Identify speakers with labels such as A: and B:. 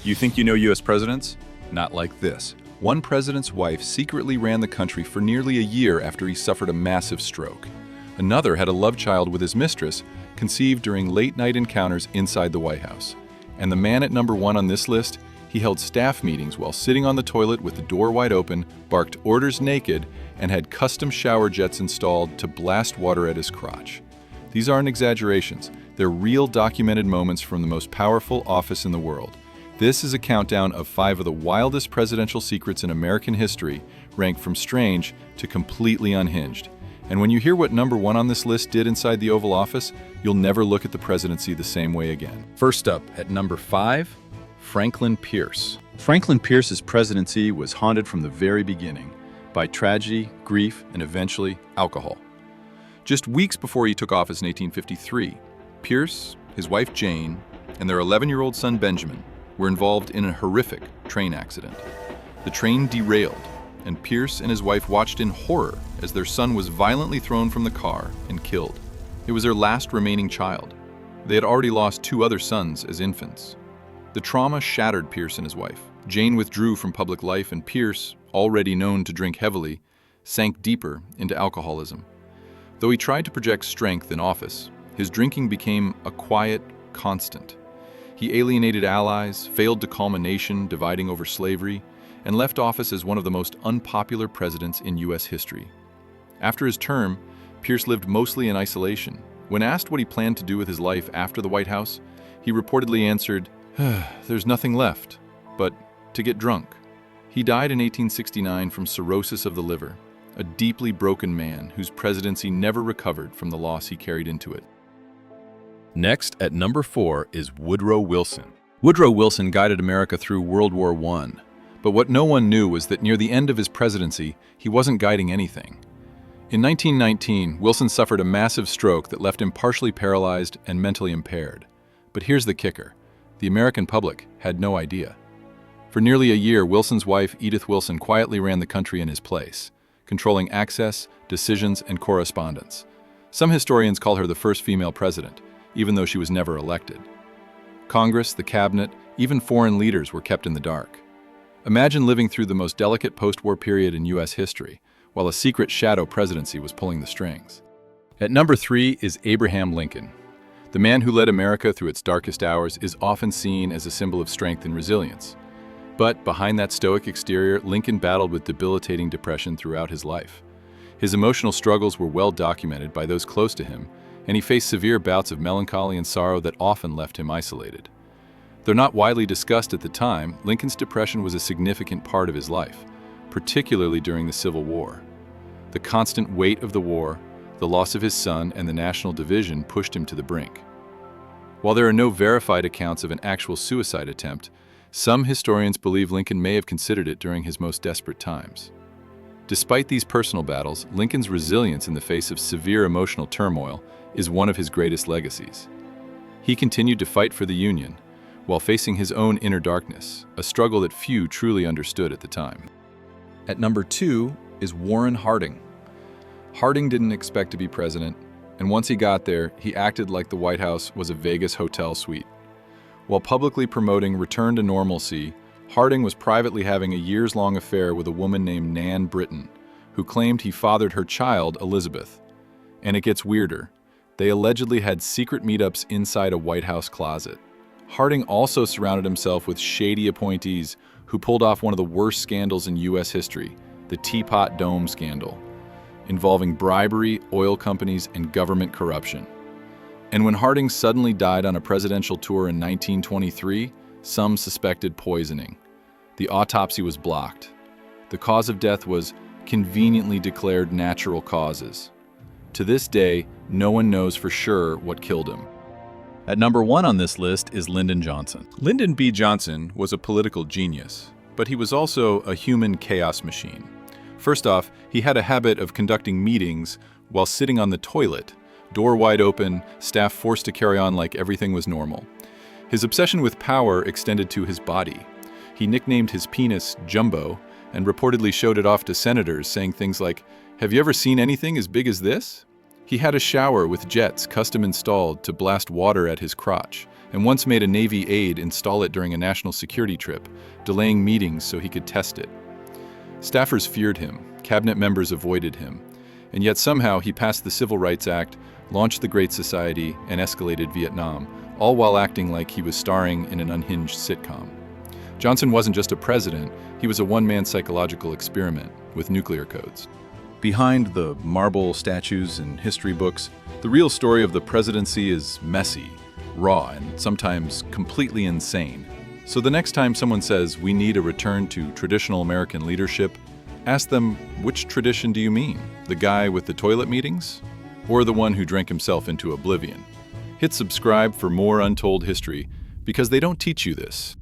A: You think you know US presidents? Not like this. One president's wife secretly ran the country for nearly a year after he suffered a massive stroke. Another had a love child with his mistress, conceived during late-night encounters inside the White House. And the man at number 1 on this list, he held staff meetings while sitting on the toilet with the door wide open, barked orders naked, and had custom shower jets installed to blast water at his crotch. These aren't exaggerations. They're real documented moments from the most powerful office in the world. This is a countdown of 5 of the wildest presidential secrets in American history, ranked from strange to completely unhinged. And when you hear what number 1 on this list did inside the Oval Office, you'll never look at the presidency the same way again. First up, at number 5, Franklin Pierce. Franklin Pierce's presidency was haunted from the very beginning by tragedy, grief, and eventually alcohol. Just weeks before he took office in 1853, Pierce, his wife Jane, and their 11-year-old son Benjamin were involved in a horrific train accident. The train derailed, and Pierce and his wife watched in horror as their son was violently thrown from the car and killed. It was their last remaining child. They had already lost 2 other sons as infants. The trauma shattered Pierce and his wife. Jane withdrew from public life, and Pierce, already known to drink heavily, sank deeper into alcoholism. Though he tried to project strength in office, his drinking became a quiet constant. He alienated allies, failed to calm a nation dividing over slavery, and left office as one of the most unpopular presidents in U.S. history. After his term, Pierce lived mostly in isolation. When asked what he planned to do with his life after the White House, he reportedly answered, "There's nothing left, but to get drunk." He died in 1869 from cirrhosis of the liver, a deeply broken man whose presidency never recovered from the loss he carried into it. Next, at number 4, is Woodrow Wilson. Woodrow Wilson guided America through World War I, but what no one knew was that near the end of his presidency, he wasn't guiding anything. In 1919, Wilson suffered a massive stroke that left him partially paralyzed and mentally impaired. But here's the kicker: the American public had no idea. For nearly a year, Wilson's wife, Edith Wilson, quietly ran the country in his place, controlling access, decisions, and correspondence. Some historians call her the first female president, even though she was never elected. Congress, the cabinet, even foreign leaders were kept in the dark. Imagine living through the most delicate post-war period in U.S. history, while a secret shadow presidency was pulling the strings. At number 3 is Abraham Lincoln. The man who led America through its darkest hours is often seen as a symbol of strength and resilience. But behind that stoic exterior, Lincoln battled with debilitating depression throughout his life. His emotional struggles were well documented by those close to him, and he faced severe bouts of melancholy and sorrow that often left him isolated. Though not widely discussed at the time, Lincoln's depression was a significant part of his life, particularly during the Civil War. The constant weight of the war, the loss of his son, and the national division pushed him to the brink. While there are no verified accounts of an actual suicide attempt, some historians believe Lincoln may have considered it during his most desperate times. Despite these personal battles, Lincoln's resilience in the face of severe emotional turmoil is one of his greatest legacies. He continued to fight for the Union while facing his own inner darkness, a struggle that few truly understood at the time. At number 2 is Warren Harding. Harding didn't expect to be president, and once he got there, he acted like the White House was a Vegas hotel suite. While publicly promoting return to normalcy, Harding was privately having a years-long affair with a woman named Nan Britton, who claimed he fathered her child, Elizabeth. And it gets weirder. They allegedly had secret meetups inside a White House closet. Harding also surrounded himself with shady appointees who pulled off one of the worst scandals in U.S. history, the Teapot Dome scandal, involving bribery, oil companies, and government corruption. And when Harding suddenly died on a presidential tour in 1923, some suspected poisoning. The autopsy was blocked. The cause of death was conveniently declared natural causes. To this day, no one knows for sure what killed him. At number 1 on this list is Lyndon Johnson. Lyndon B. Johnson was a political genius, but he was also a human chaos machine. First off, he had a habit of conducting meetings while sitting on the toilet, door wide open, staff forced to carry on like everything was normal. His obsession with power extended to his body. He nicknamed his penis Jumbo and reportedly showed it off to senators, saying things like, "Have you ever seen anything as big as this?" He had a shower with jets custom installed to blast water at his crotch, and once made a Navy aide install it during a national security trip, delaying meetings so he could test it. Staffers feared him, cabinet members avoided him, and yet somehow he passed the Civil Rights Act, launched the Great Society, and escalated Vietnam, all while acting like he was starring in an unhinged sitcom. Johnson wasn't just a president, he was a one-man psychological experiment with nuclear codes. Behind the marble statues and history books, the real story of the presidency is messy, raw, and sometimes completely insane. So the next time someone says we need a return to traditional American leadership, ask them, which tradition do you mean? The guy with the toilet meetings? Or the one who drank himself into oblivion? Hit subscribe for more untold history, because they don't teach you this.